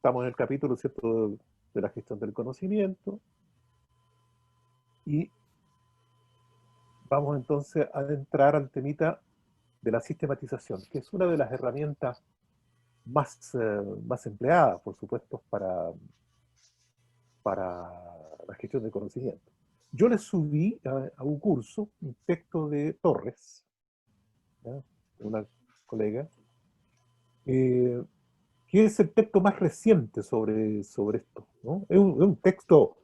estamos en el capítulo, ¿cierto?, de la gestión del conocimiento, y vamos entonces a entrar al temita de la sistematización, que es una de las herramientas más empleadas, por supuesto, para la gestión del conocimiento. Yo le subí a un curso un texto de Torres, ¿ya?, una colega, que es el texto más reciente sobre esto, ¿no? Es un texto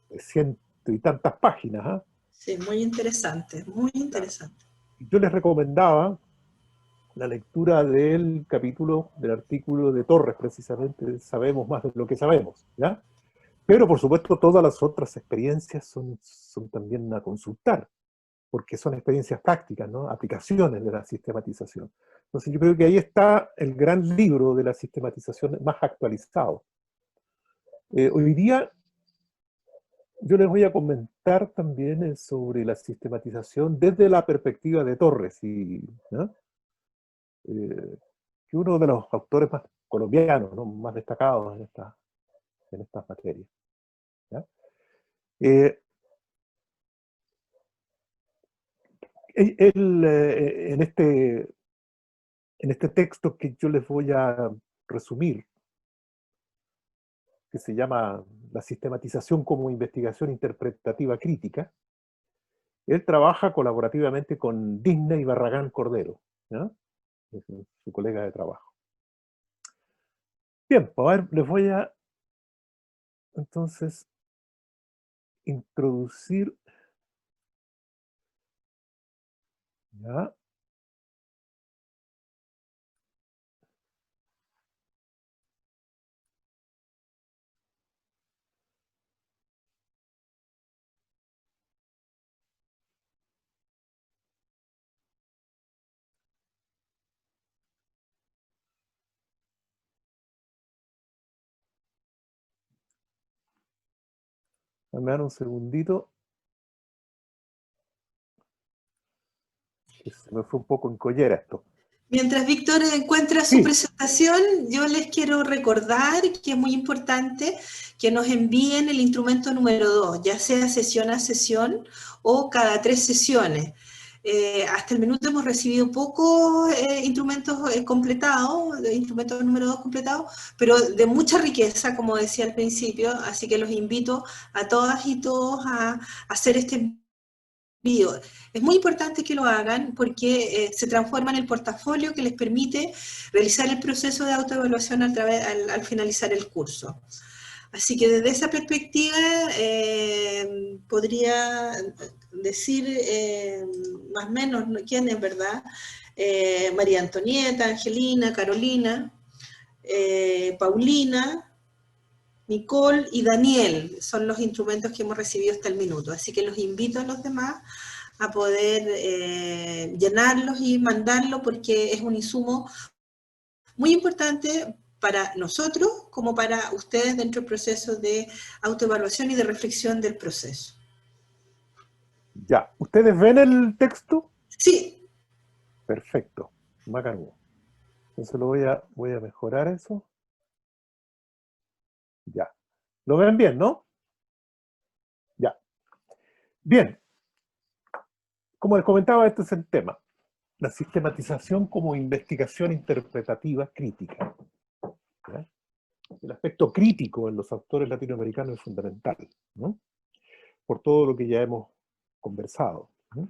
de ciento y tantas páginas, ¿ah? Sí, muy interesante, muy interesante. Yo les recomendaba la lectura del capítulo, del artículo de Torres, precisamente, Sabemos más de lo que sabemos, ¿ya? Pero, por supuesto, todas las otras experiencias son también a consultar, porque son experiencias prácticas, ¿no?, aplicaciones de la sistematización. Entonces yo creo que ahí está el gran libro de la sistematización más actualizado. Hoy día yo les voy a comentar también sobre la sistematización desde la perspectiva de Torres, ¿no?, que uno de los autores más colombianos, ¿no?, más destacados en estas materias, ¿ya? En este texto que yo les voy a resumir, que se llama La sistematización como investigación interpretativa crítica, él trabaja colaborativamente con Disney y Barragán Cordero, ¿no?, su colega de trabajo. Bien, pues a ver, les voy a entonces introducir, ¿ya? Me dan un segundito, que se me fue un poco en collera esto. Mientras Víctor encuentra su presentación, yo les quiero recordar que es muy importante que nos envíen el instrumento número 2, ya sea sesión a sesión o cada 3 sesiones. Hasta el minuto hemos recibido pocos instrumentos completados, instrumentos número 2 completados, pero de mucha riqueza, como decía al principio, así que los invito a todas y todos a hacer este envío. Es muy importante que lo hagan porque se transforma en el portafolio que les permite realizar el proceso de autoevaluación al finalizar el curso. Así que desde esa perspectiva podría decir más o menos quién es, ¿verdad? María Antonieta, Angelina, Carolina, Paulina, Nicole y Daniel son los instrumentos que hemos recibido hasta el minuto. Así que los invito a los demás a poder llenarlos y mandarlos porque es un insumo muy importante para nosotros como para ustedes dentro del proceso de autoevaluación y de reflexión del proceso. Ya, ¿ustedes ven el texto? Sí. Perfecto, macanudo. Entonces voy a mejorar eso. Ya. ¿Lo ven bien, no? Ya. Bien. Como les comentaba, este es el tema. La sistematización como investigación interpretativa crítica, ¿ya? El aspecto crítico en los autores latinoamericanos es fundamental, ¿no?, por todo lo que ya hemos conversado, ¿no?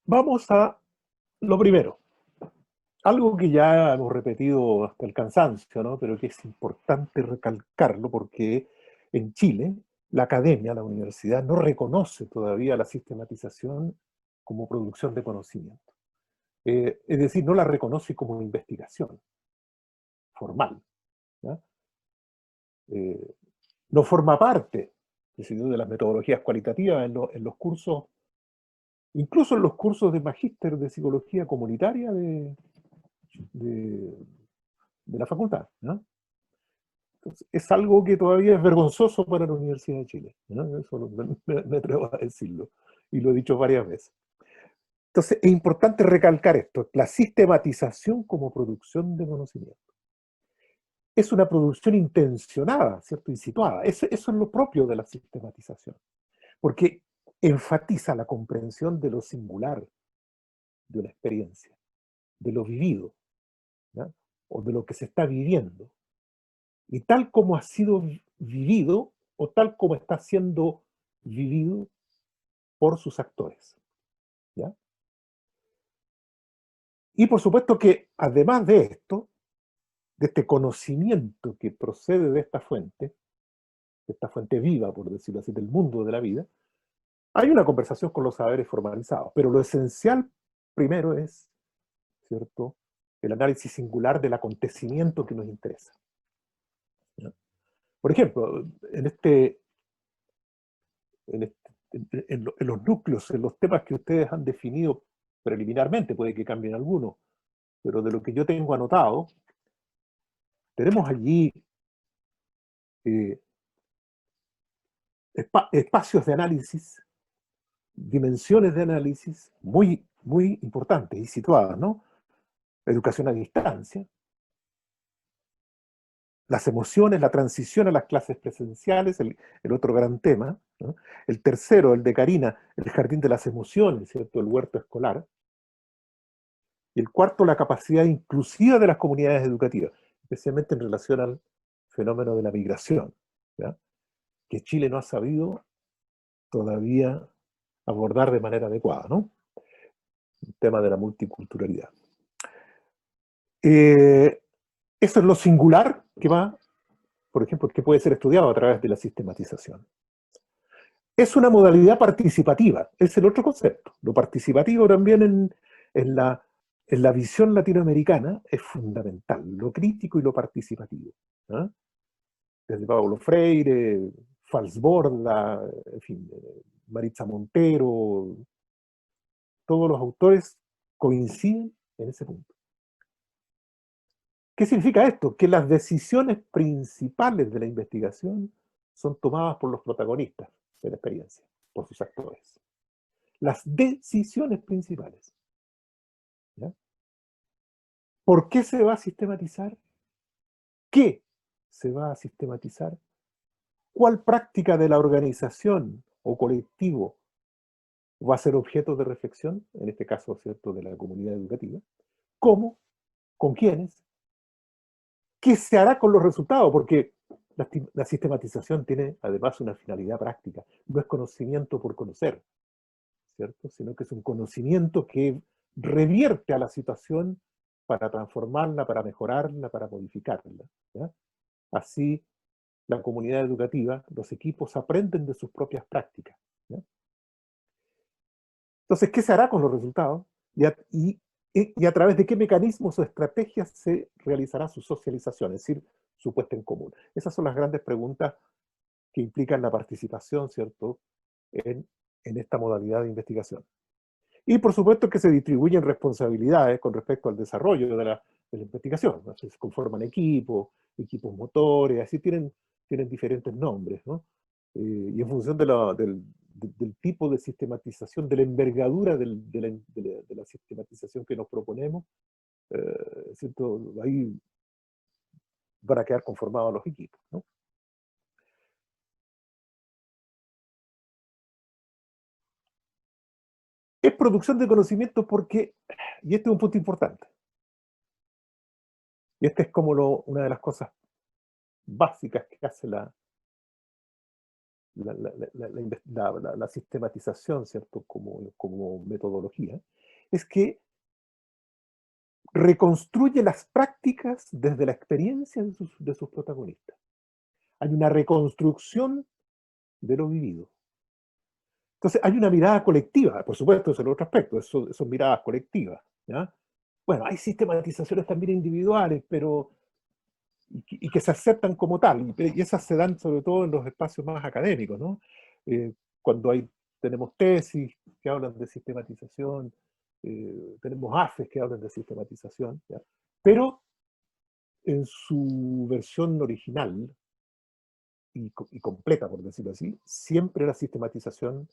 Vamos a lo primero. Algo que ya hemos repetido hasta el cansancio, ¿no?, pero que es importante recalcarlo porque en Chile la academia, la universidad, no reconoce todavía la sistematización como producción de conocimiento. Es decir, no la reconoce como investigación formal, ¿ya? No forma parte, de las metodologías cualitativas en los cursos, incluso en los cursos de magíster de psicología comunitaria de la facultad, ¿no? Entonces, es algo que todavía es vergonzoso para la Universidad de Chile, ¿no? Eso me atrevo a decirlo, y lo he dicho varias veces. Entonces, es importante recalcar esto, la sistematización como producción de conocimiento. Es una producción intencionada, ¿cierto? Y situada. Eso es lo propio de la sistematización, porque enfatiza la comprensión de lo singular de una experiencia, de lo vivido, ¿ya? O de lo que se está viviendo. Y tal como ha sido vivido, o tal como está siendo vivido por sus actores, ¿ya? Y por supuesto que, además de esto, de este conocimiento que procede de esta fuente viva, por decirlo así, del mundo de la vida, hay una conversación con los saberes formalizados, pero lo esencial primero es, ¿cierto?, el análisis singular del acontecimiento que nos interesa, ¿ya? Por ejemplo, en los núcleos, en los temas que ustedes han definido preliminarmente, puede que cambien algunos, pero de lo que yo tengo anotado, tenemos allí eh, espacios de análisis, dimensiones de análisis muy, muy importantes y situadas, ¿no? Educación a distancia, las emociones, la transición a las clases presenciales, el otro gran tema, ¿no? El tercero, el de Karina, el jardín de las emociones, ¿cierto? El huerto escolar. Y el cuarto, la capacidad inclusiva de las comunidades educativas, especialmente en relación al fenómeno de la migración, ¿ya? Que Chile no ha sabido todavía abordar de manera adecuada, ¿no? El tema de la multiculturalidad. Eso es lo singular que va, por ejemplo, que puede ser estudiado a través de la sistematización. Es una modalidad participativa, es el otro concepto. Lo participativo también en la visión latinoamericana es fundamental, lo crítico y lo participativo, ¿eh? Desde Pablo Freire, Falsborda, en fin, Maritza Montero, todos los autores coinciden en ese punto. ¿Qué significa esto? Que las decisiones principales de la investigación son tomadas por los protagonistas de la experiencia, por sus actores. Las decisiones principales, ¿ya? ¿Por qué se va a sistematizar? ¿Qué se va a sistematizar? ¿Cuál práctica de la organización o colectivo va a ser objeto de reflexión? En este caso, ¿cierto?, de la comunidad educativa. ¿Cómo? ¿Con quiénes? ¿Qué se hará con los resultados? Porque la sistematización tiene además una finalidad práctica. No es conocimiento por conocer, ¿cierto? Sino que es un conocimiento que revierte a la situación para transformarla, para mejorarla, para modificarla, ¿ya? Así, la comunidad educativa, los equipos aprenden de sus propias prácticas, ¿ya? Entonces, ¿qué se hará con los resultados? Y a través de qué mecanismos o estrategias se realizará su socialización, es decir, su puesta en común. Esas son las grandes preguntas que implican la participación, ¿cierto?, en esta modalidad de investigación. Y por supuesto que se distribuyen responsabilidades con respecto al desarrollo de la investigación, ¿no? Se conforman equipos motores, así tienen diferentes nombres, ¿no? Y en función del tipo de sistematización, de la envergadura de la sistematización que nos proponemos, ¿cierto?, ahí van a quedar conformados los equipos, ¿no? Es producción de conocimiento porque, y este es un punto importante, y este es como una de las cosas básicas que hace la sistematización, ¿cierto?, como metodología, es que reconstruye las prácticas desde la experiencia de sus protagonistas. Hay una reconstrucción de lo vivido. Entonces, hay una mirada colectiva, por supuesto, eso es el otro aspecto, son miradas colectivas, ¿ya? Bueno, hay sistematizaciones también individuales, pero y que se aceptan como tal, y esas se dan sobre todo en los espacios más académicos, ¿no? Cuando tenemos tesis que hablan de sistematización, tenemos AFES que hablan de sistematización, ¿ya? Pero en su versión original y completa, por decirlo así, siempre la sistematización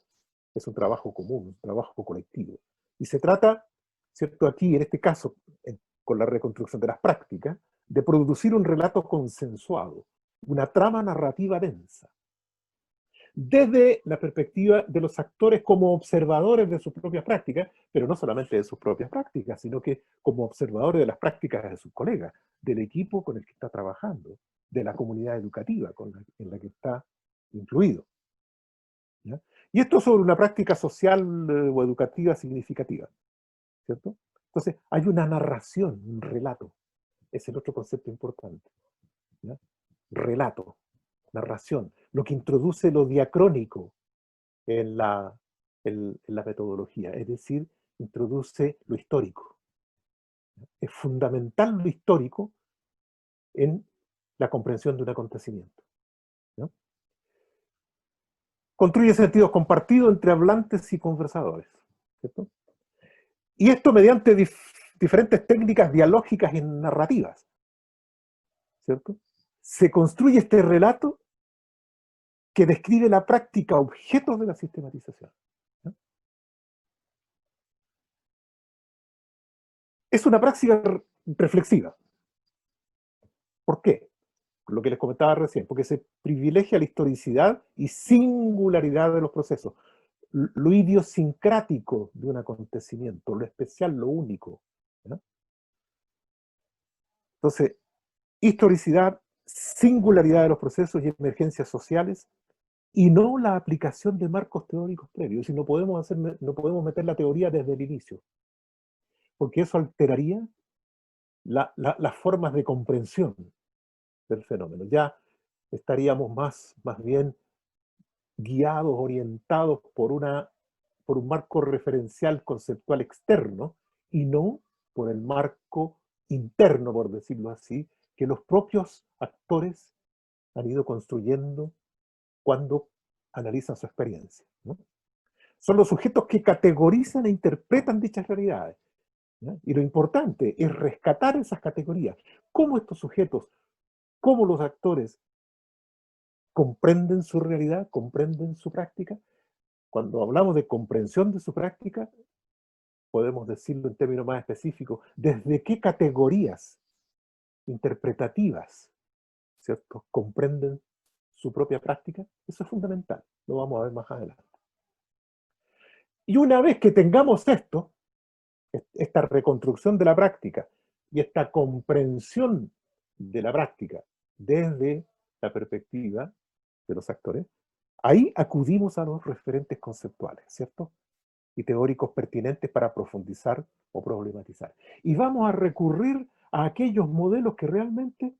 es un trabajo común, un trabajo colectivo. Y se trata, ¿cierto?, aquí, en este caso, con la reconstrucción de las prácticas, de producir un relato consensuado, una trama narrativa densa, desde la perspectiva de los actores como observadores de sus propias prácticas, pero no solamente de sus propias prácticas, sino que como observadores de las prácticas de sus colegas, del equipo con el que está trabajando, de la comunidad educativa en la que está incluido, ¿ya? Y esto sobre una práctica social o educativa significativa, ¿cierto? Entonces, hay una narración, un relato. Es el otro concepto importante, ¿ya? Relato, narración, lo que introduce lo diacrónico en la metodología, es decir, introduce lo histórico. Es fundamental lo histórico en la comprensión de un acontecimiento, ¿no? Construye sentidos compartidos entre hablantes y conversadores, ¿cierto? Y esto mediante diferentes técnicas dialógicas y narrativas, ¿cierto? Se construye este relato que describe la práctica objeto de la sistematización, ¿no? Es una práctica reflexiva. ¿Por qué? Lo que les comentaba recién, porque se privilegia la historicidad y singularidad de los procesos, lo idiosincrático de un acontecimiento, lo especial, lo único, ¿no? Entonces, historicidad, singularidad de los procesos y emergencias sociales, y no la aplicación de marcos teóricos previos. Y no podemos meter la teoría desde el inicio, porque eso alteraría las formas de comprensión del fenómeno. Ya estaríamos más bien guiados, orientados por un marco referencial conceptual externo y no por el marco interno, por decirlo así, que los propios actores han ido construyendo cuando analizan su experiencia, ¿no? Son los sujetos que categorizan e interpretan dichas realidades, ¿no? Y lo importante es rescatar esas categorías. ¿Cómo estos sujetos, cómo los actores comprenden su realidad, comprenden su práctica? Cuando hablamos de comprensión de su práctica, podemos decirlo en términos más específicos, ¿desde qué categorías interpretativas, ¿cierto?, comprenden su propia práctica? Eso es fundamental, lo vamos a ver más adelante. Y una vez que tengamos esto, esta reconstrucción de la práctica y esta comprensión de la práctica desde la perspectiva de los actores, ahí acudimos a los referentes conceptuales, ¿cierto?, y teóricos pertinentes para profundizar o problematizar. Y vamos a recurrir a aquellos modelos que realmente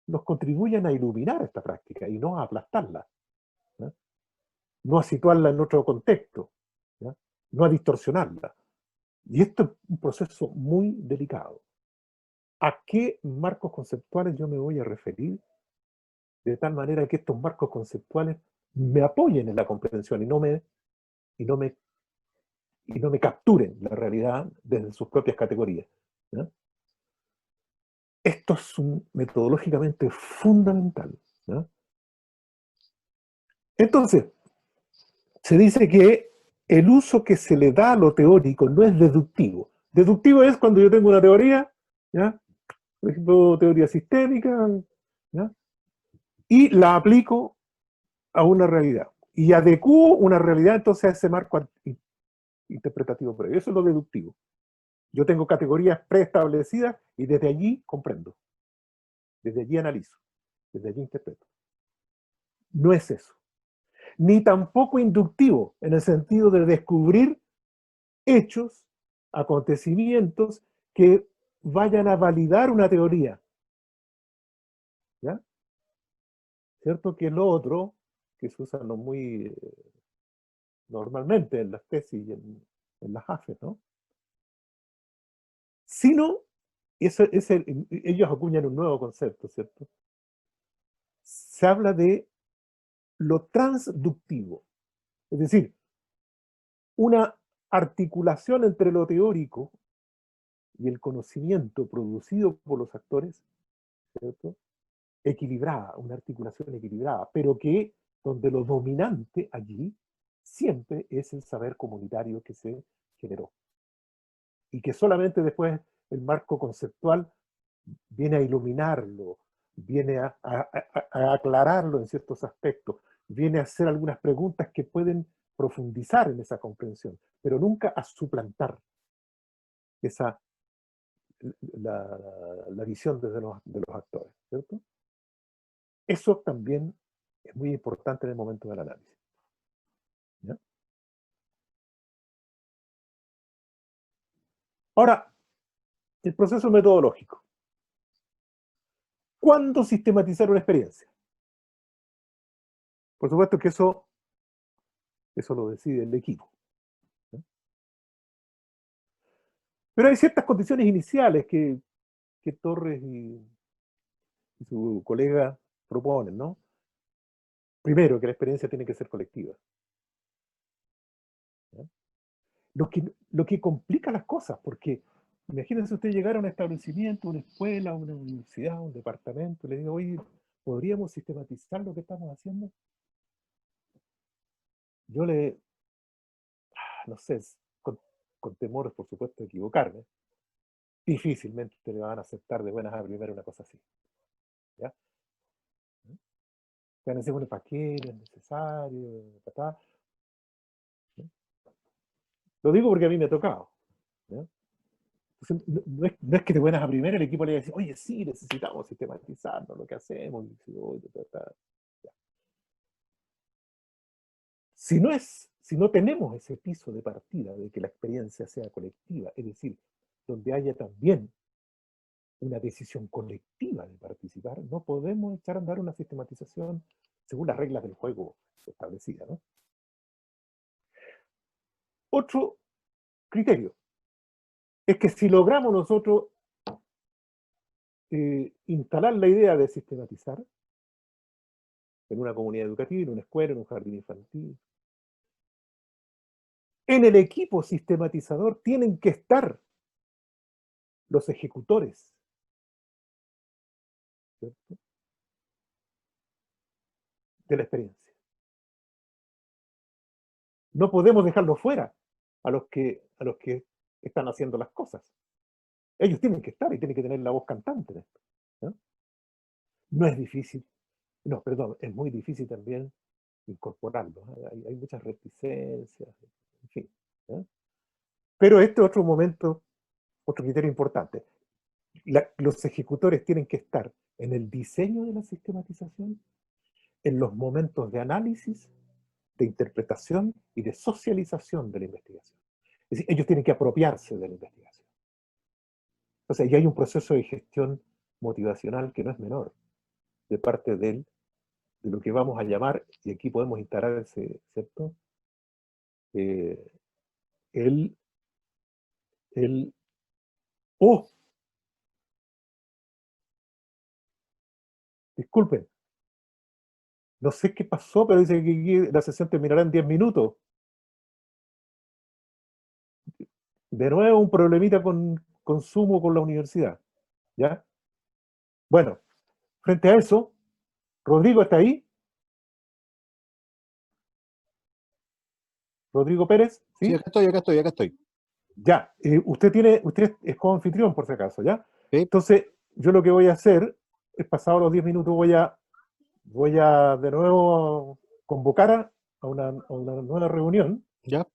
nos contribuyan a iluminar esta práctica y no a aplastarla, ¿no? No a situarla en otro contexto, ¿no? No a distorsionarla. Y esto es un proceso muy delicado. ¿A qué marcos conceptuales yo me voy a referir? De tal manera que estos marcos conceptuales me apoyen en la comprensión y no me capturen la realidad desde sus propias categorías, ¿no? Esto es metodológicamente fundamental, ¿no? Entonces, se dice que el uso que se le da a lo teórico no es deductivo. Deductivo es cuando yo tengo una teoría, ¿ya?, por ejemplo, teoría sistémica, ¿ya?, y la aplico a una realidad. Y adecuo una realidad entonces a ese marco interpretativo previo. Eso es lo deductivo. Yo tengo categorías preestablecidas y desde allí comprendo. Desde allí analizo. Desde allí interpreto. No es eso. Ni tampoco inductivo, en el sentido de descubrir hechos, acontecimientos que vayan a validar una teoría, ¿ya? ¿Cierto? Que es lo otro que se usa no muy normalmente en las tesis y en las AFES, ¿no? Sino, ellos acuñan un nuevo concepto, ¿cierto? Se habla de lo transductivo, es decir, una articulación entre lo teórico y el conocimiento producido por los actores, ¿cierto?, equilibrada, una articulación equilibrada, pero que donde lo dominante allí siempre es el saber comunitario que se generó. y que solamente después el marco conceptual viene a iluminarlo, viene a aclararlo en ciertos aspectos, viene a hacer algunas preguntas que pueden profundizar en esa comprensión, pero nunca a suplantar esa, la visión desde de los actores, ¿cierto? Eso también es muy importante en el momento del análisis, ¿ya? Ahora, el proceso metodológico. ¿Cuándo sistematizar una experiencia? Por supuesto que eso lo decide el equipo, ¿no? Pero hay ciertas condiciones iniciales que Torres y su colega proponen, ¿no? Primero, que la experiencia tiene que ser colectiva, ¿no? Lo que complica las cosas, porque imagínense usted llegar a un establecimiento, una escuela, una universidad, un departamento, y le digo, oye, ¿podríamos sistematizar lo que estamos haciendo? Yo no sé, con temores, por supuesto, de equivocarme, difícilmente te le van a aceptar de buenas a primeras una cosa así, ¿ya? Te van a decir, bueno, ¿para qué es necesario? ¿No? Lo digo porque a mí me ha tocado, ¿ya? Entonces, no es que de buenas a primeras el equipo le va a decir, oye, sí, necesitamos sistematizarnos lo que hacemos. Ya. Si no tenemos ese piso de partida de que la experiencia sea colectiva, es decir, donde haya también una decisión colectiva de participar, no podemos echar a andar una sistematización según las reglas del juego establecidas, ¿no? Otro criterio es que si logramos nosotros instalar la idea de sistematizar en una comunidad educativa, en una escuela, en un jardín infantil, en el equipo sistematizador tienen que estar los ejecutores, ¿cierto?, de la experiencia. No podemos dejarlos fuera a los que están haciendo las cosas. Ellos tienen que estar y tienen que tener la voz cantante en esto, ¿no? No es difícil, no, perdón, es muy difícil también incorporarlo, ¿no? Hay muchas reticencias, en fin, ¿no? Pero este otro momento, otro criterio importante. Los ejecutores tienen que estar en el diseño de la sistematización, en los momentos de análisis, de interpretación y de socialización de la investigación. Es decir, ellos tienen que apropiarse de la investigación. O sea, ya hay un proceso de gestión motivacional que no es menor, de parte de lo que vamos a llamar, y aquí podemos instalar ese, ¿cierto? Eh, el, el, oh, disculpen, no sé qué pasó, pero dice que la sesión terminará en 10 minutos. De nuevo un problemita con Zoom con la universidad, ¿ya? Bueno, frente a eso, Rodrigo está ahí. Rodrigo Pérez, Sí, ¿sí? acá estoy. Ya, usted es coanfitrión por si acaso, ¿ya? ¿Sí? Entonces, yo lo que voy a hacer es, pasado los 10 minutos, voy a de nuevo convocar a una nueva reunión, ¿Ya?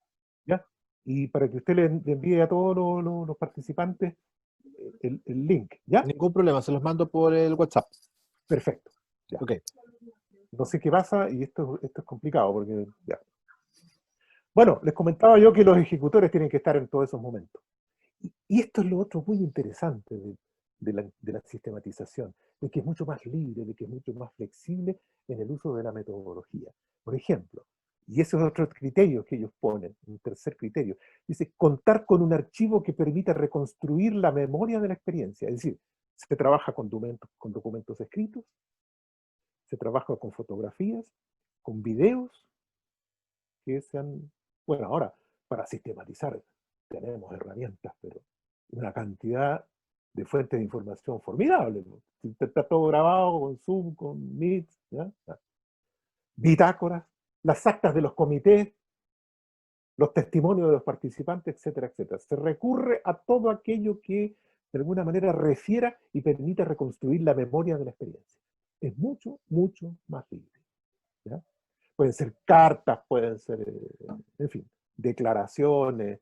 ¿ya? Y para que usted le envíe a todos los participantes el link, ¿ya? Ningún problema, se los mando por el WhatsApp. Perfecto, ya. Ok. No sé qué pasa y esto es complicado porque, ya. Bueno, les comentaba yo que los ejecutores tienen que estar en todos esos momentos. Y esto es lo otro muy interesante de la sistematización, de que es mucho más libre, de que es mucho más flexible en el uso de la metodología. Por ejemplo, y ese es otro criterio que ellos ponen, un tercer criterio, dice contar con un archivo que permita reconstruir la memoria de la experiencia. Es decir, se trabaja con documentos escritos, se trabaja con fotografías, con videos que sean, bueno, ahora, para sistematizar tenemos herramientas, pero una cantidad de fuentes de información formidable, ¿no? Está todo grabado con Zoom, con Meet, ¿ya? Bitácoras, las actas de los comités, los testimonios de los participantes, etcétera, etcétera. Se recurre a todo aquello que de alguna manera refiera y permita reconstruir la memoria de la experiencia. Es mucho, mucho más libre. ¿Ya? Pueden ser cartas, pueden ser, en fin, declaraciones.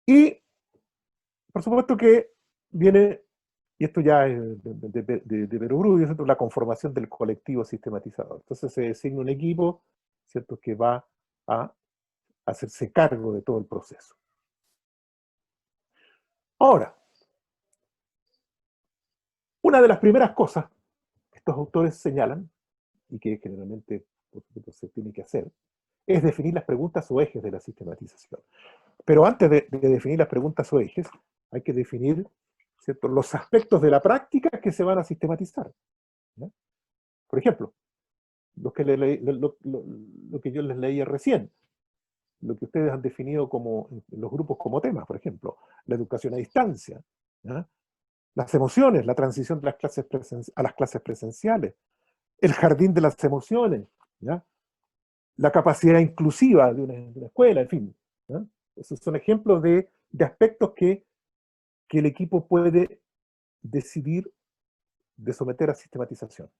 Y, por supuesto que viene, y esto ya es de perogrullo, ¿cierto?, la conformación del colectivo sistematizador. Entonces se designa un equipo, ¿cierto?, que va a hacerse cargo de todo el proceso. Ahora, una de las primeras cosas que estos autores señalan, y que generalmente por supuesto, se tiene que hacer, es definir las preguntas o ejes de la sistematización. Pero antes de definir las preguntas o ejes, hay que definir, ¿cierto?, los aspectos de la práctica que se van a sistematizar. ¿Ya? Por ejemplo, lo que yo les leía recién, lo que ustedes han definido como los grupos como temas, por ejemplo, la educación a distancia, ¿ya?, las emociones, la transición de las clases a las clases presenciales, el jardín de las emociones, ¿ya?, la capacidad inclusiva de una escuela, en fin. ¿Ya? Esos son ejemplos de aspectos que el equipo puede decidir de someter a sistematización.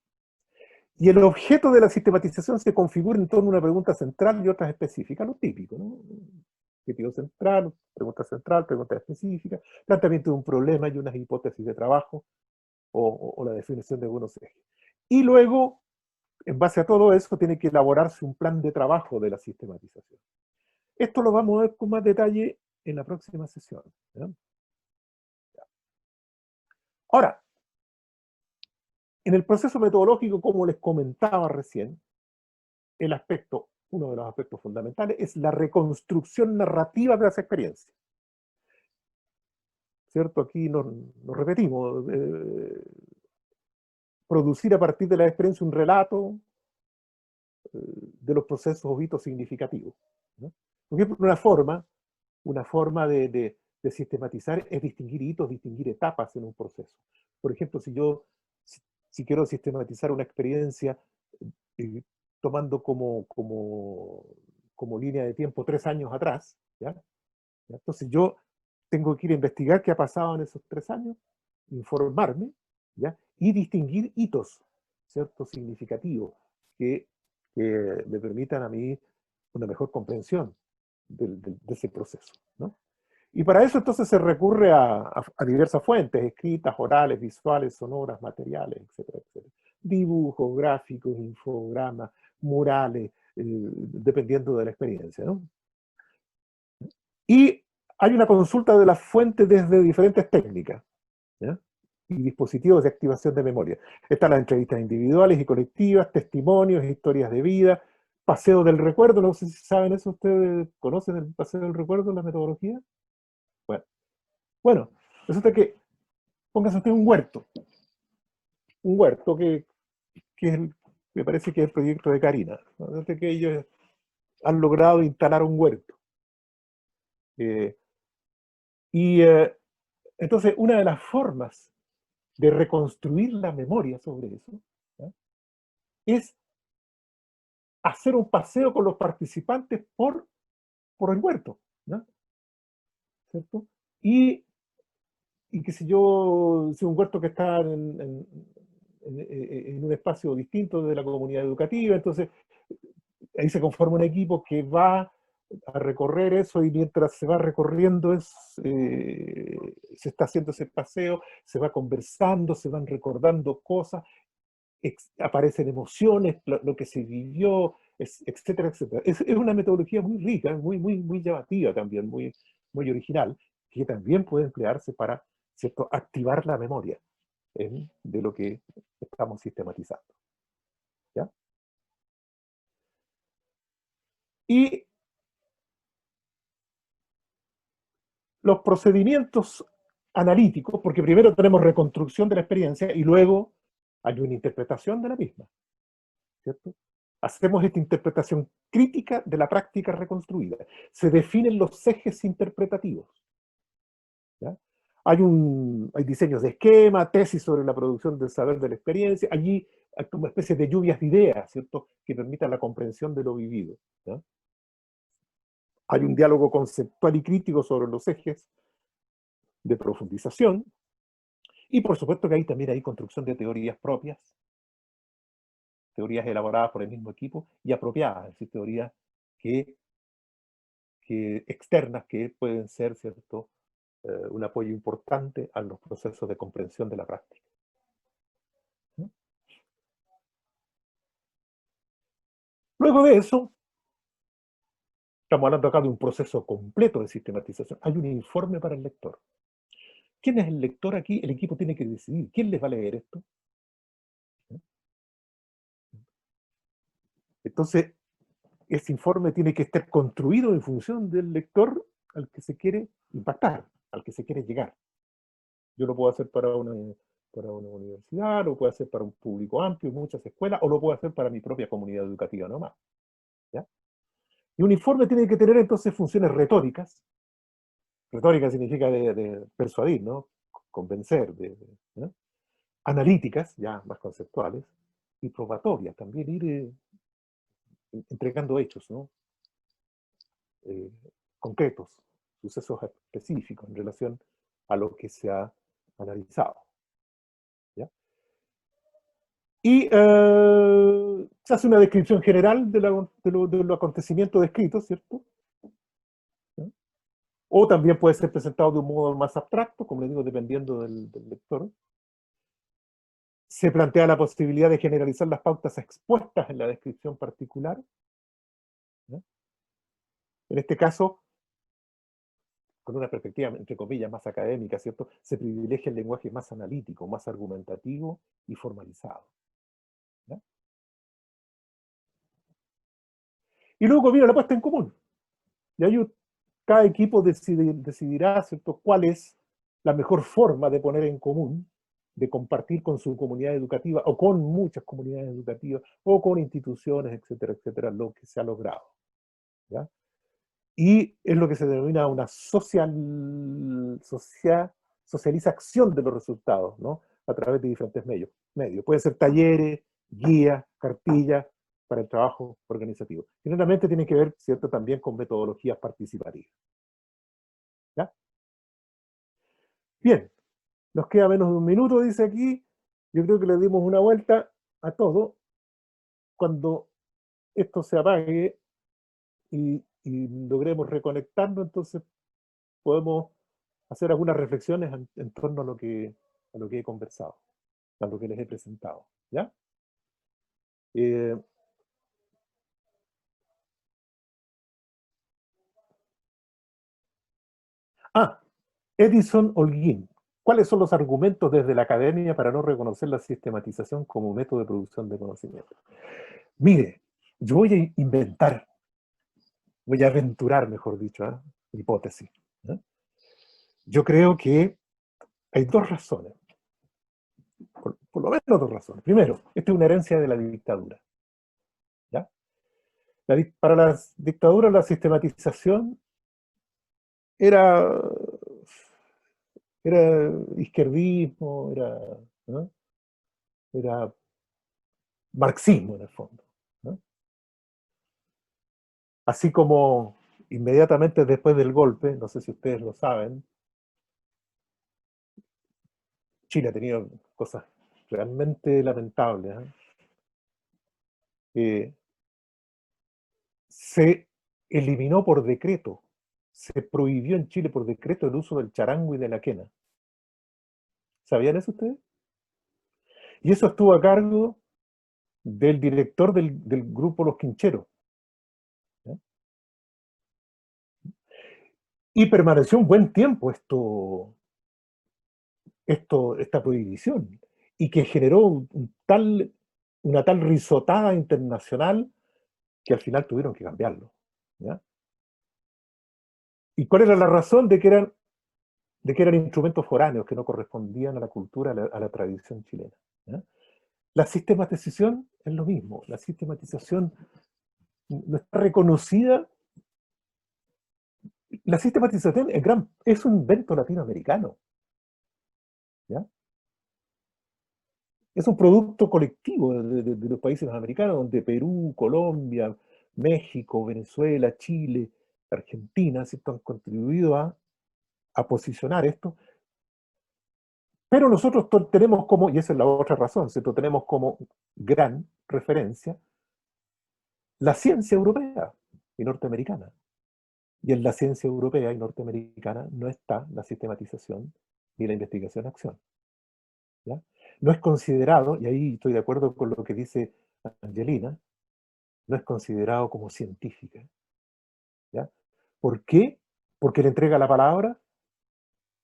Y el objeto de la sistematización se configura en torno a una pregunta central y otras específicas, lo típico, ¿no? Objetivo central, pregunta específica, planteamiento de un problema y unas hipótesis de trabajo, o la definición de algunos ejes. Y luego, en base a todo eso, tiene que elaborarse un plan de trabajo de la sistematización. Esto lo vamos a ver con más detalle en la próxima sesión. ¿Ya? Ahora, en el proceso metodológico, como les comentaba recién, uno de los aspectos fundamentales es la reconstrucción narrativa de las experiencias. ¿Cierto? Aquí nos repetimos. Producir a partir de la experiencia un relato de los procesos o hitos significativos. ¿No? Por ejemplo, una forma de sistematizar es distinguir hitos, distinguir etapas en un proceso. Por ejemplo, si quiero sistematizar una experiencia tomando como línea de tiempo 3 años atrás, ¿ya? Entonces yo tengo que ir a investigar qué ha pasado en esos 3 años, informarme, ¿ya?, y distinguir hitos, ¿cierto?, significativos, que me permitan a mí una mejor comprensión de ese proceso, ¿no? Y para eso entonces se recurre a diversas fuentes, escritas, orales, visuales, sonoras, materiales, etcétera, etcétera. Dibujos, gráficos, infogramas, murales, dependiendo de la experiencia, ¿no? Y hay una consulta de las fuentes desde diferentes técnicas, ¿ya?, y dispositivos de activación de memoria. Están las entrevistas individuales y colectivas, testimonios, historias de vida, paseo del recuerdo. No sé si saben eso, ¿ustedes conocen el paseo del recuerdo, la metodología? Bueno, resulta que, póngase usted un huerto que me parece que es el proyecto de Karina. Resulta que ellos han logrado instalar un huerto. Entonces, una de las formas de reconstruir la memoria sobre eso, ¿ya?, es hacer un paseo con los participantes por el huerto, ¿ya?, ¿cierto? Y qué sé yo, si un huerto que está en un espacio distinto de la comunidad educativa, entonces ahí se conforma un equipo que va a recorrer eso, y mientras se va recorriendo se está haciendo ese paseo, se va conversando, se van recordando cosas, aparecen emociones, lo que se vivió, etcétera, etcétera. Es una metodología muy rica, muy llamativa también, muy original, que también puede emplearse para, ¿cierto?, activar la memoria de lo que estamos sistematizando. ¿Ya? Y los procedimientos analíticos, porque primero tenemos reconstrucción de la experiencia y luego hay una interpretación de la misma, ¿cierto? Hacemos esta interpretación crítica de la práctica reconstruida. Se definen los ejes interpretativos, ¿ya? Hay diseños de esquema, tesis sobre la producción del saber de la experiencia. Allí hay como especie de lluvias de ideas, ¿cierto?, que permitan la comprensión de lo vivido, ¿ya? Hay un diálogo conceptual y crítico sobre los ejes de profundización. Y por supuesto que ahí también hay construcción de teorías propias, teorías elaboradas por el mismo equipo y apropiadas, es decir, teorías que externas que pueden ser, ¿cierto?, un apoyo importante a los procesos de comprensión de la práctica. ¿Sí? Luego de eso, estamos hablando acá de un proceso completo de sistematización. Hay un informe para el lector. ¿Quién es el lector aquí? El equipo tiene que decidir. ¿Quién les va a leer esto? ¿Sí? Entonces, ese informe tiene que estar construido en función del lector al que se quiere impactar, al que se quiere llegar. Yo lo puedo hacer para una universidad, lo puedo hacer para un público amplio, muchas escuelas, o lo puedo hacer para mi propia comunidad educativa nomás. ¿Ya? Y un informe tiene que tener entonces funciones retóricas. Retórica significa de persuadir, ¿no? Convencer, ¿no? Analíticas, ya más conceptuales, y probatorias, también ir entregando hechos, ¿no? Eh, concretos, sucesos específicos en relación a lo que se ha analizado. ¿Ya? Y se hace una descripción general de los acontecimientos descritos, ¿cierto? ¿Ya? O también puede ser presentado de un modo más abstracto, como le digo, dependiendo del lector. Se plantea la posibilidad de generalizar las pautas expuestas en la descripción particular. ¿Ya? En este caso, con una perspectiva, entre comillas, más académica, ¿cierto? Se privilegia el lenguaje más analítico, más argumentativo y formalizado. ¿Ya? Y luego viene la puesta en común. Y ahí cada equipo decidirá, ¿cierto?, cuál es la mejor forma de poner en común, de compartir con su comunidad educativa, o con muchas comunidades educativas, o con instituciones, etcétera, etcétera, lo que se ha logrado. ¿Ya? Y es lo que se denomina una socialización de los resultados, ¿no? A través de diferentes medios. Pueden ser talleres, guías, cartillas para el trabajo organizativo. Generalmente tienen que ver, ¿cierto?, también con metodologías participativas. ¿Ya? Bien, nos queda menos de un minuto, dice aquí. Yo creo que le dimos una vuelta a todo. Cuando esto se apague y logremos reconectarnos, entonces podemos hacer algunas reflexiones en torno a lo que he conversado, a lo que les he presentado. ¿Ya? Eh, Edison Holguín. ¿Cuáles son los argumentos desde la academia para no reconocer la sistematización como método de producción de conocimiento? Mire, yo voy a inventar, voy a aventurar, mejor dicho, hipótesis. ¿Eh? Yo creo que hay dos razones, por lo menos dos razones. Primero, esta es una herencia de la dictadura. ¿Ya? Para las dictaduras la sistematización era izquierdismo, ¿no?, era marxismo en el fondo, ¿no? Así como inmediatamente después del golpe, no sé si ustedes lo saben, Chile ha tenido cosas realmente lamentables. Se eliminó por decreto, se prohibió en Chile por decreto el uso del charango y de la quena. ¿Sabían eso ustedes? Y eso estuvo a cargo del director del grupo Los Quincheros. ¿Ya? Y permaneció un buen tiempo esta prohibición, y que generó una tal risotada internacional que al final tuvieron que cambiarlo. ¿Ya? ¿Y cuál era la razón? De que eran instrumentos foráneos que no correspondían a la cultura, a la tradición chilena. ¿Ya? La sistematización es lo mismo. La sistematización no está reconocida. La sistematización es un invento latinoamericano. ¿Ya? Es un producto colectivo de los países americanos, donde Perú, Colombia, México, Venezuela, Chile, Argentina, ¿cierto?, han contribuido a posicionar esto, pero nosotros tenemos como, y esa es la otra razón, ¿cierto?, tenemos como gran referencia la ciencia europea y norteamericana. Y en la ciencia europea y norteamericana no está la sistematización ni la investigación-acción. ¿Ya? No es considerado, y ahí estoy de acuerdo con lo que dice Angelina, no es considerado como científica. ¿Ya? ¿Por qué? Porque le entrega la palabra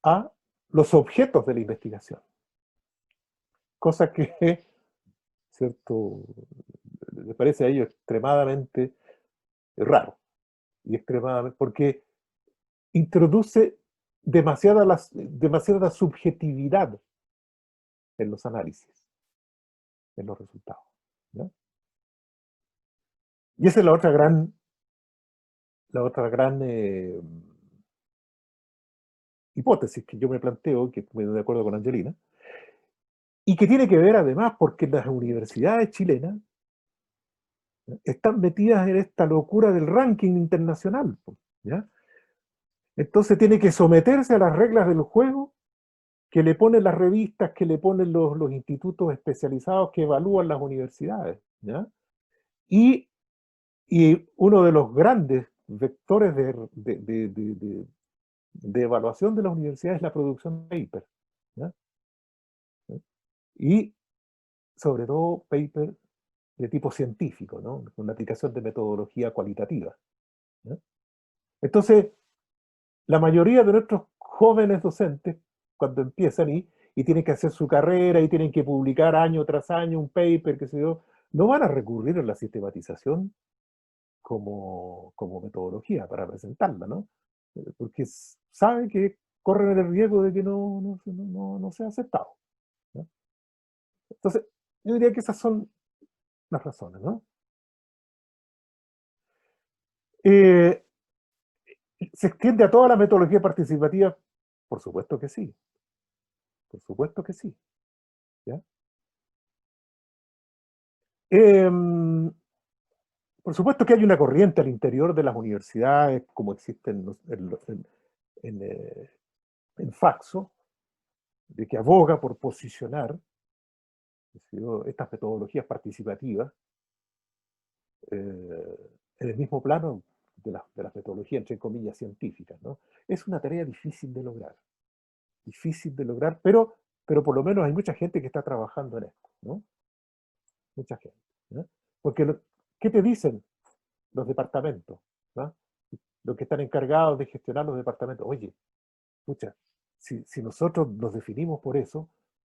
a los objetos de la investigación. Cosa que, ¿cierto?, le parece a ellos extremadamente raro. Y extremadamente, porque introduce demasiada subjetividad en los análisis, en los resultados. ¿No? Y esa es la otra gran hipótesis que yo me planteo, que estoy de acuerdo con Angelina, y que tiene que ver además porque las universidades chilenas están metidas en esta locura del ranking internacional. ¿Ya? Entonces tiene que someterse a las reglas del juego que le ponen las revistas, que le ponen los institutos especializados que evalúan las universidades. ¿Ya? Y uno de los grandes vectores de evaluación de las universidades es la producción de paper. ¿Ya? Y sobre todo paper de tipo científico, ¿no?, con una aplicación de metodología cualitativa. ¿Ya? Entonces, la mayoría de nuestros jóvenes docentes, cuando empiezan y tienen que hacer su carrera y tienen que publicar año tras año un paper, qué sé yo, no van a recurrir a la sistematización como metodología para presentarla, ¿no? Porque saben que corren el riesgo de que no sea aceptado. ¿No? Entonces, yo diría que esas son las razones, ¿no? ¿Se extiende a toda la metodología participativa? Por supuesto que sí. Por supuesto que sí. ¿Ya? Por supuesto que hay una corriente al interior de las universidades, como existe en Faxo, de que aboga por posicionar estas metodologías participativas en el mismo plano de las metodologías, entre comillas, científicas, ¿no? Es una tarea difícil de lograr, pero por lo menos hay mucha gente que está trabajando en esto, ¿no? Mucha gente. ¿No? Porque, ¿qué te dicen los departamentos? ¿No? Los que están encargados de gestionar los departamentos. Oye, escucha, si nosotros nos definimos por eso,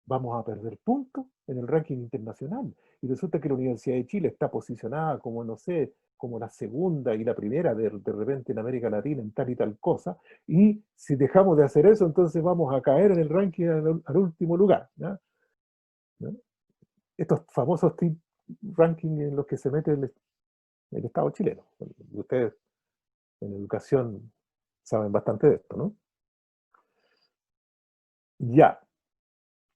vamos a perder puntos en el ranking internacional. Y resulta que la Universidad de Chile está posicionada como, no sé, como la segunda y la primera de repente en América Latina en tal y tal cosa, y si dejamos de hacer eso, entonces vamos a caer en el ranking al último lugar. ¿Ya? ¿No? Estos famosos rankings en los que se mete el Estado chileno. Ustedes en educación saben bastante de esto, ¿no? Ya.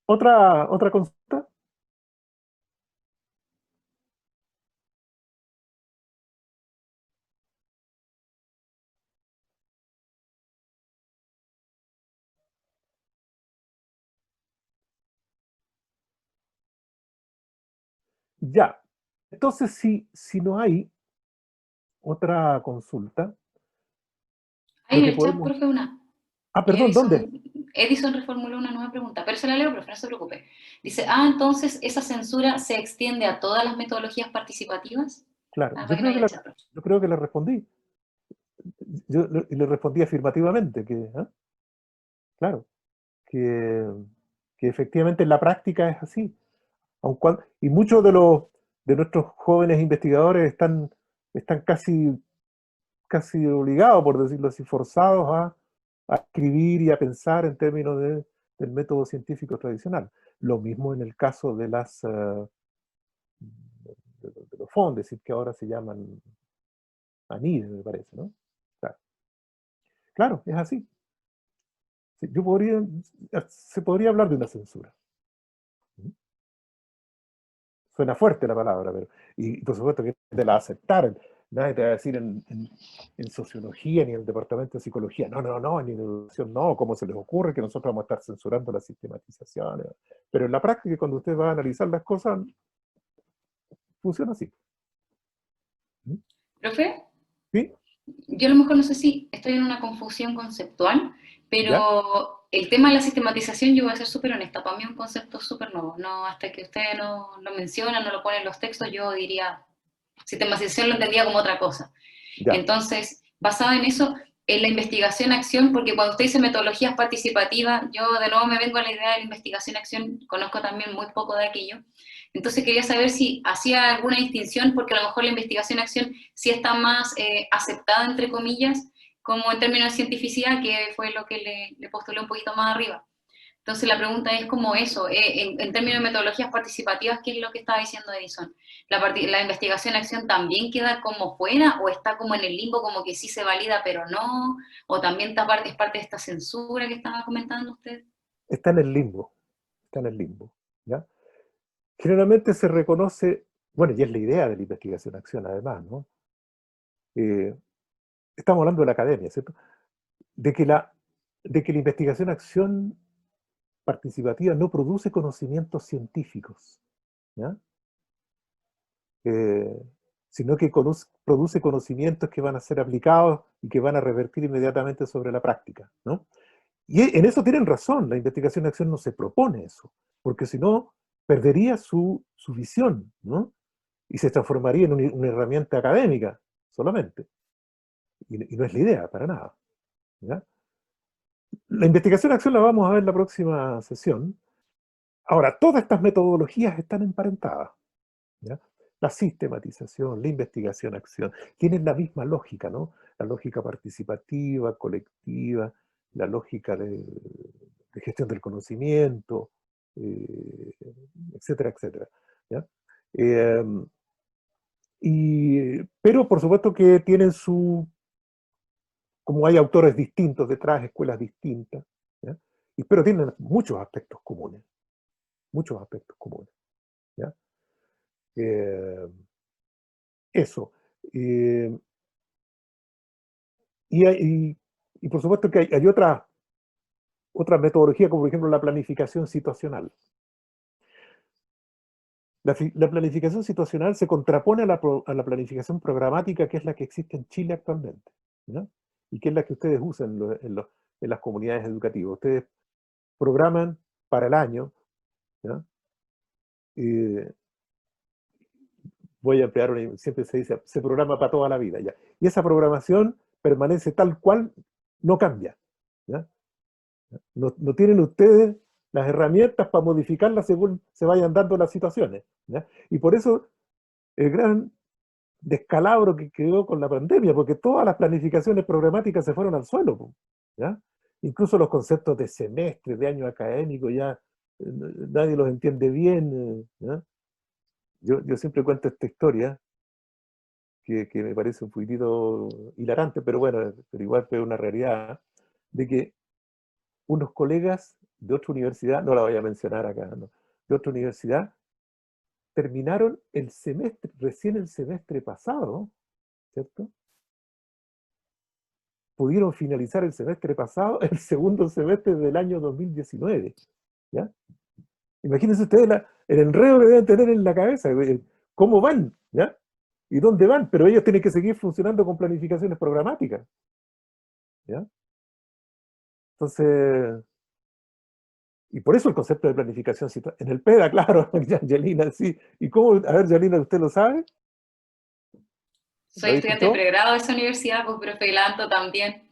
¿Otra consulta? Ya. Entonces, si no hay otra consulta, Hay lo en que el chat, podemos... profe, una. Ah, perdón, ¿dónde? Edison reformuló una nueva pregunta, pero se la leo, profe, no se preocupe. Dice, entonces esa censura se extiende a todas las metodologías participativas. Claro, Para que no haya chat, profe. yo creo que le respondí. Yo le respondí afirmativamente, claro, que efectivamente en la práctica es así. Y muchos de nuestros jóvenes investigadores están casi obligados, por decirlo así, forzados a escribir y a pensar en términos del método científico tradicional. Lo mismo en el caso de los fondos, es decir, que ahora se llaman ANID, me parece, ¿no? Claro, es así. Sí, se podría hablar de una censura. Suena fuerte la palabra, y por supuesto que de la aceptar Nadie te va a decir en sociología ni en el departamento de psicología, no, ni en educación, no, ¿cómo se les ocurre que nosotros vamos a estar censurando la sistematización? Pero en la práctica, cuando usted va a analizar las cosas, funciona así. ¿Profe? ¿Sí? Yo a lo mejor no sé si estoy en una confusión conceptual, pero ¿Ya? el tema de la sistematización, yo voy a ser súper honesta, para mí es un concepto súper nuevo. No, hasta que usted no lo menciona, no lo pone en los textos, yo diría, sistematización lo entendía como otra cosa. Ya. Entonces, basado en eso, en la investigación-acción, porque cuando usted dice metodologías participativas, yo de nuevo me vengo a la idea de la investigación-acción, conozco también muy poco de aquello. Entonces quería saber si hacía alguna distinción, porque a lo mejor la investigación-acción sí está más aceptada, entre comillas, como en términos de cientificidad, que fue lo que le postulé un poquito más arriba. Entonces la pregunta es como eso, en términos de metodologías participativas, ¿qué es lo que estaba diciendo Edison? ¿La investigación-acción también queda como fuera o está como en el limbo, como que sí se valida pero no? ¿O también es parte de esta censura que estaba comentando usted? Está en el limbo, está en el limbo, ¿ya? Generalmente se reconoce, bueno, y es la idea de la investigación-acción además, ¿no? Estamos hablando de la academia, ¿cierto? De que la investigación-acción participativa no produce conocimientos científicos, ¿ya? Eh, sino que produce conocimientos que van a ser aplicados y que van a revertir inmediatamente sobre la práctica, ¿no? Y en eso tienen razón, la investigación-acción no se propone eso, porque si no, perdería su visión, ¿no? Y se transformaría en una herramienta académica solamente. Y no es la idea, para nada, ¿ya? La investigación-acción la vamos a ver en la próxima sesión. Ahora, todas estas metodologías están emparentadas, ¿ya? La sistematización, la investigación-acción, tienen la misma lógica, ¿no? La lógica participativa, colectiva, la lógica de gestión del conocimiento, eh, etcétera, etcétera, ¿ya? Pero por supuesto que tienen como hay autores distintos detrás, escuelas distintas, ¿ya? Pero tienen muchos aspectos comunes, ¿ya? Eh, Eso. Eh, y por supuesto que hay otra metodología, como por ejemplo la planificación situacional. La planificación situacional se contrapone a la planificación programática, que es la que existe en Chile actualmente, ¿ya? Y que es la que ustedes usan en las comunidades educativas. Ustedes programan para el año, ¿ya? Voy a emplear siempre se dice, se programa para toda la vida, ¿ya? Y esa programación permanece tal cual, no cambia, ¿ya? No tienen ustedes las herramientas para modificarla según se vayan dando las situaciones, ¿ya? Y por eso el gran descalabro que quedó con la pandemia, porque todas las planificaciones programáticas se fueron al suelo, ¿ya? Incluso los conceptos de semestre, de año académico, ya nadie los entiende bien, ¿ya? Yo siempre cuento esta historia, que me parece un poquitito hilarante, pero bueno, pero igual fue una realidad, de que unos colegas de otra universidad, no la voy a mencionar acá, ¿no? De otra universidad, terminaron recién el semestre pasado, ¿cierto? Pudieron finalizar el semestre pasado, el segundo semestre del año 2019, ¿ya? Imagínense ustedes el enredo que deben tener en la cabeza, cómo van, ¿ya? ¿Y dónde van? Pero ellos tienen que seguir funcionando con planificaciones programáticas, ¿ya? Entonces, y por eso el concepto de planificación en el PEDA, claro, Angelina, sí. ¿Y cómo? A ver, Angelina, ¿usted lo sabe? Soy ¿Lo estudiante de escuchó? pregrado de esa universidad, pues profe Lanto también.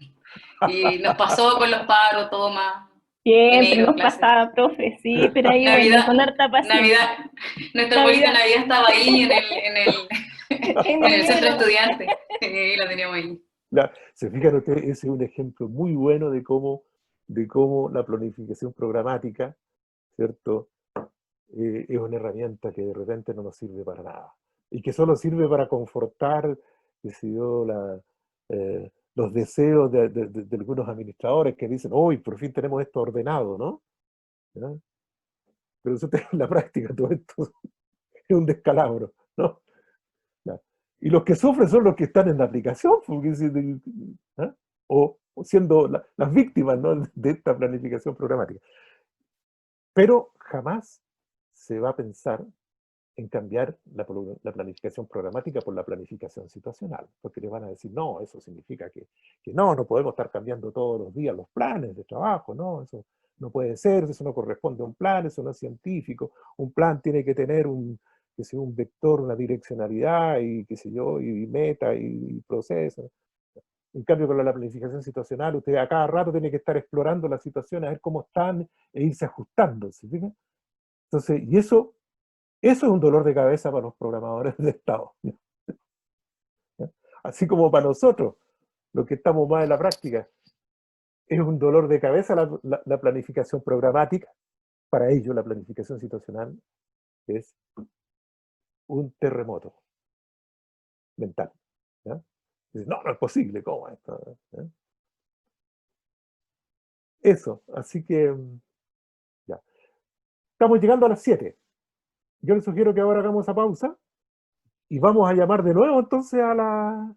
Y nos pasó con los paros, toma, Siempre enero, nos clases. pasaba, profe, sí, pero ahí bueno, con Navidad, harta paciencia. Navidad, nuestro arbolito de Navidad estaba ahí En en el centro enero. estudiante. Y lo teníamos ahí. Se fijan ustedes, ese es un ejemplo muy bueno de cómo la planificación programática, ¿cierto? Es una herramienta que de repente no nos sirve para nada. Y que solo sirve para confortar, qué sé yo, los deseos de algunos administradores que dicen, hoy por fin tenemos esto ordenado, ¿no? ¿Ya? Pero eso en la práctica todo esto es un descalabro, ¿no? ¿Ya? Y los que sufren son los que están en la aplicación, porque, ¿ah? O siendo las víctimas, ¿no?, de esta planificación programática. Pero jamás se va a pensar en cambiar la planificación programática por la planificación situacional, porque les van a decir, no, eso significa que no podemos estar cambiando todos los días los planes de trabajo, no, eso no puede ser, eso no corresponde a un plan, eso no es científico, un plan tiene que tener un vector, una direccionalidad, y qué sé yo, y meta, y proceso. En cambio, con la planificación situacional, usted a cada rato tiene que estar explorando las situaciones, a ver cómo están, e irse ajustando, ¿se fija? Entonces, y eso es un dolor de cabeza para los programadores de Estado. Así como para nosotros, los que estamos más en la práctica, es un dolor de cabeza la planificación programática. Para ellos, la planificación situacional es un terremoto mental. ¿Ya? Dicen, no es posible, ¿cómo esto? ¿Ya? Eso, así que ya. Estamos llegando a las 7. Yo les sugiero que ahora hagamos esa pausa y vamos a llamar de nuevo entonces a la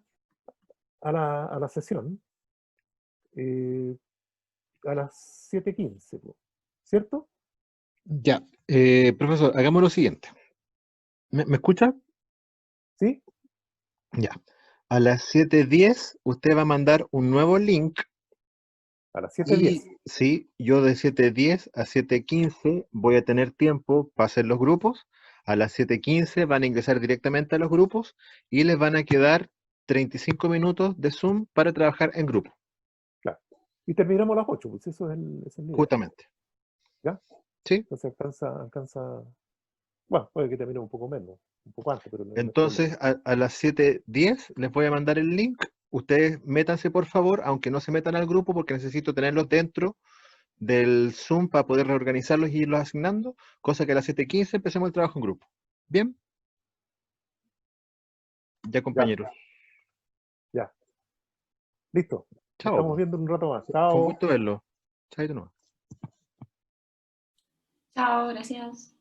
sesión a las 7:15, ¿cierto? Ya, profesor, hagamos lo siguiente. ¿Me escucha? ¿Sí? Ya. A las 7:10 usted va a mandar un nuevo link A las 7:10. y sí, yo de 7:10 a 7:15 voy a tener tiempo para hacer los grupos. A las 7:15 van a ingresar directamente a los grupos y les van a quedar 35 minutos de Zoom para trabajar en grupo, Claro. Y terminamos a las 8, pues eso es el nivel. justamente. ¿Ya? ¿Sí? Entonces alcanza. Bueno, puede que termine un poco menos, un poco antes, pero no hay Entonces, a las 7:10 les voy a mandar el link. Ustedes métanse, por favor, aunque no se metan al grupo, porque necesito tenerlos dentro del Zoom para poder reorganizarlos y irlos asignando, cosa que a las 7:15 empecemos el trabajo en grupo. ¿Bien? Ya, compañeros. Ya. Listo. Chao. Estamos viendo un rato más. Fue un Chao. gusto verlo. Chao de nuevo. Chao, gracias.